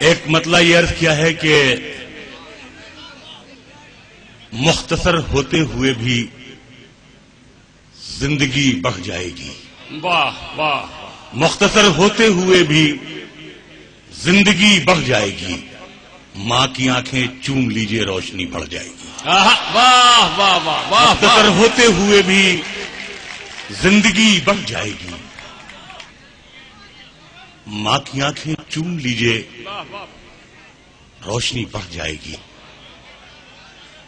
ایک مطلب یہ عرض کیا ہے کہ مختصر ہوتے ہوئے بھی زندگی بڑھ جائے گی. واہ واہ. مختصر ہوتے ہوئے بھی زندگی بڑھ جائے گی. ماں کی آنکھیں چوم لیجئے روشنی بڑھ جائے گی. واہ واہ واہ واہ. مختصر ہوتے ہوئے بھی زندگی بڑھ جائے گی. ماں کی آنکھیں چوم لیجئے روشنی بڑھ جائے گی.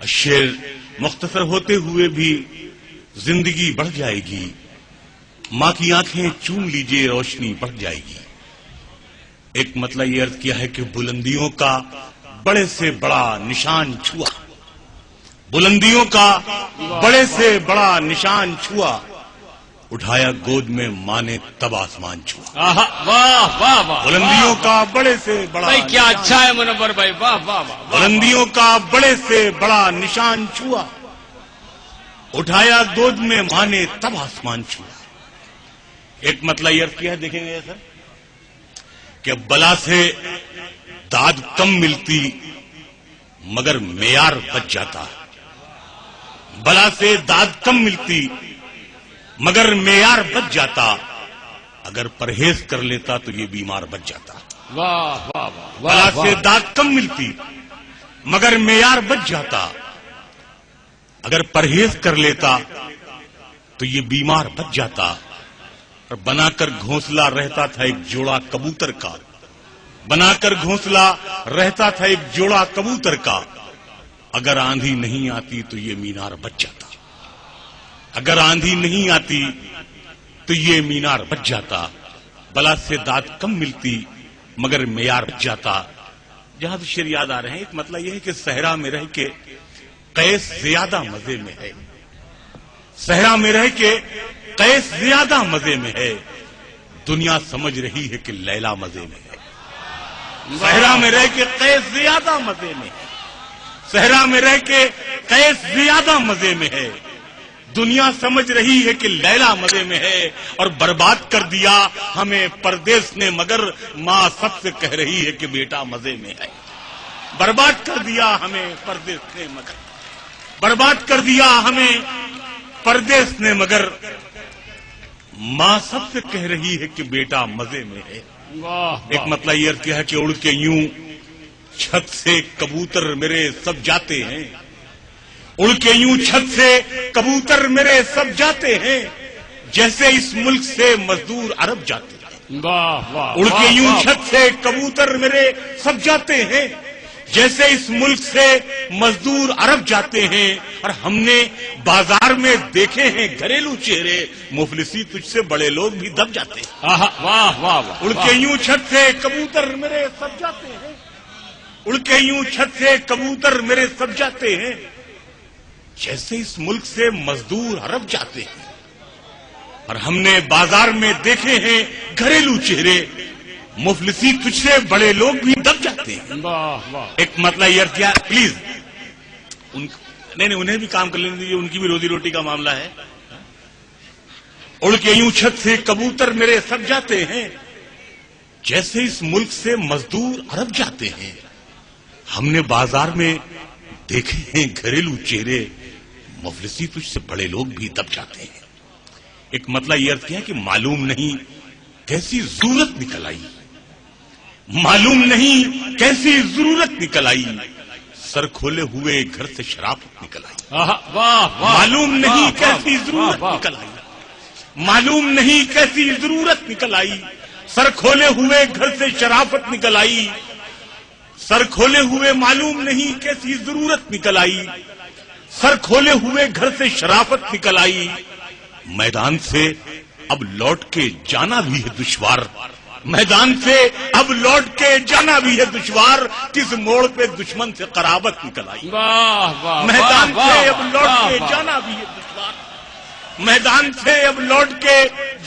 شعر مختصر ہوتے ہوئے بھی زندگی بڑھ جائے گی. ماں کی آنکھیں چوم لیجئے روشنی بڑھ جائے گی. ایک مطلب یہ عرض کیا ہے کہ بلندیوں کا بڑے سے بڑا نشان چھوا. بلندیوں کا بڑے سے بڑا نشان چھوا. اٹھایا گود میں ماں نے تب آسمان چھوا. واہ واہ واہ. بلندیوں کا بڑے سے بڑا بھائی کیا اچھا ہے منور بھائی. واہ واہ واہ. بلندیوں کا بڑے سے بڑا نشان چھوا. اٹھایا گود میں ماں نے تب آسمان چھوا. ایک مطلب یہ کیا ہے دیکھیں گے سر کہ بلا سے داد کم ملتی مگر معیار بچ جاتا. بلا سے داد کم ملتی مگر معیار بچ جاتا. اگر پرہیز کر لیتا تو یہ بیمار بچ جاتا. واہ واہ. بلا سے داد کم ملتی مگر معیار بچ جاتا. اگر پرہیز کر لیتا تو یہ بیمار بچ جاتا. اور بنا کر گھونسلہ رہتا تھا ایک جوڑا کبوتر کا. بنا کر گھونسلہ رہتا تھا ایک جوڑا کبوتر کا. اگر آندھی نہیں آتی تو یہ مینار بچ جاتا. اگر آندھی نہیں آتی تو یہ مینار بچ جاتا. بلا سے داد کم ملتی مگر معیار بچ جاتا. جہاں تو شعر یاد آ رہے ہیں. ایک مطلب یہ ہے کہ صحرا میں رہ کے قیس زیادہ مزے میں ہے. صحرا میں رہ کے قیس زیادہ مزے میں ہے. دنیا سمجھ رہی ہے کہ لیلا مزے میں ہے. صحرا میں رہ کے قیس زیادہ مزے میں ہے. صحرا میں رہ کے قیس زیادہ مزے میں ہے. دنیا سمجھ رہی ہے کہ لیلا مزے میں ہے. اور برباد کر دیا ہمیں پردیس نے مگر ماں سب سے کہہ رہی ہے کہ بیٹا مزے میں ہے. برباد کر دیا ہمیں پردیس نے مگر برباد کر دیا ہمیں پردیس نے مگر ماں سب سے کہہ رہی ہے کہ بیٹا مزے میں ہے. ایک مطلب یہ کیا ہے کہ اڑ کے یوں چھت سے کبوتر میرے سب جاتے ہیں. اڑ کے یوں چھت سے کبوتر میرے سب جاتے ہیں جیسے اس ملک سے مزدور عرب جاتے ہیں. اڑ کے یوں چھت سے کبوتر میرے سب جاتے ہیں جیسے اس ملک سے مزدور عرب جاتے ہیں. اور ہم نے بازار میں دیکھے ہیں گھریلو چہرے مفلسی تجھ سے بڑے لوگ بھی دب جاتے ہیں. واہ واہ. اڑ کے یوں چھت سے کبوتر میرے سب جاتے ہیں. اڑ کے یوں چھت سے کبوتر میرے سب جاتے ہیں جیسے اس ملک سے مزدور عرب جاتے ہیں. اور ہم نے بازار میں دیکھے ہیں گھریلو چہرے مفلسی تجھ سے بڑے لوگ بھی دب جاتے ہیں. ایک مطلب یہ کیا پلیز نہیں انہیں بھی کام کر لینے دیجیے. ان کی بھی روزی روٹی کا معاملہ ہے. اڑ کے یوں چھت سے کبوتر میرے سب جاتے ہیں جیسے اس ملک سے مزدور عرب جاتے ہیں. ہم نے بازار میں دیکھے ہیں گھریلو چہرے مفلسی تجھ سے بڑے لوگ بھی دب جاتے ہیں. ایک مطلب یہ عرض کیا کہ معلوم نہیں کیسی ضرورت نکل آئی. معلوم نہیں کیسی ضرورت نکل آئی. سر کھولے ہوئے گھر سے شرافت نکل آئی. معلوم نہیں کیسی ضرورت نکل آئی. معلوم نہیں کیسی ضرورت نکل آئی. سر کھولے ہوئے گھر سے شرافت نکل آئی. سر کھولے ہوئے معلوم نہیں کیسی ضرورت نکل آئی. سر کھولے ہوئے گھر سے شرافت نکل آئی. میدان سے اب لوٹ کے جانا بھی ہے دشوار. میدان سے اب لوٹ کے جانا بھی ہے دشوار. کس موڑ پہ دشمن سے قرابت نکل آئی. میدان سے اب لوٹ کے جانا بھی ہے دشوار. میدان سے اب لوٹ کے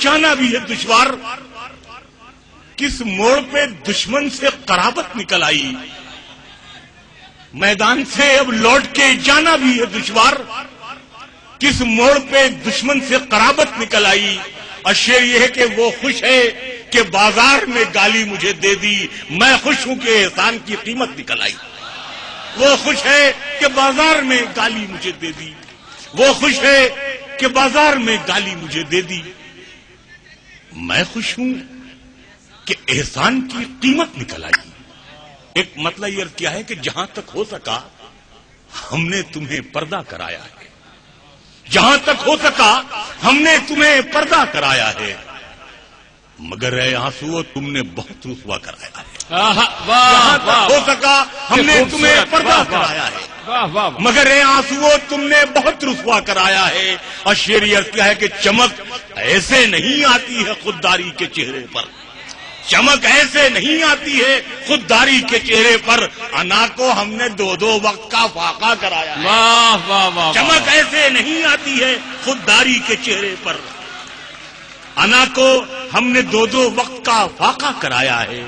جانا بھی ہے دشوار. کس موڑ پہ دشمن سے قرابت نکل آئی. میدان سے اب لوٹ کے جانا بھی ہے دشوار. کس موڑ پہ دشمن سے قرابت نکل آئی. اور شعر یہ ہے کہ وہ خوش ہے کہ بازار میں گالی مجھے دے دی، میں خوش ہوں کہ احسان کی قیمت نکل آئی۔ وہ خوش ہے کہ بازار میں گالی مجھے دے دی، وہ خوش ہے کہ بازار میں گالی مجھے دے دی، میں خوش ہوں کہ احسان کی قیمت نکل آئی۔ ایک مطلب یہ کیا ہے کہ جہاں تک ہو سکا ہم نے تمہیں پردہ کرایا ہے، جہاں تک ہو سکا ہم نے تمہیں پردہ کرایا ہے، مگر اے آنسو تم نے بہت رسوا کرایا ہے۔ جہاں تک ہو سکا ہم نے تمہیں پردہ کرایا ہے، واہ واہ مگر اے آنسو تم نے بہت رسوا کرایا ہے۔ اور شعر یہ کیا ہے کہ چمک ایسے نہیں آتی ہے خودداری کے چہرے پر، چمک ایسے نہیں آتی ہے خودداری کے چہرے پر، انا کو ہم نے دو دو وقت کا فاقہ کرایا ہے۔ واہ واہ واہ چمک ایسے نہیں آتی ہے خودداری کے چہرے پر، انا کو ہم نے دو دو وقت کا فاقہ کرایا ہے۔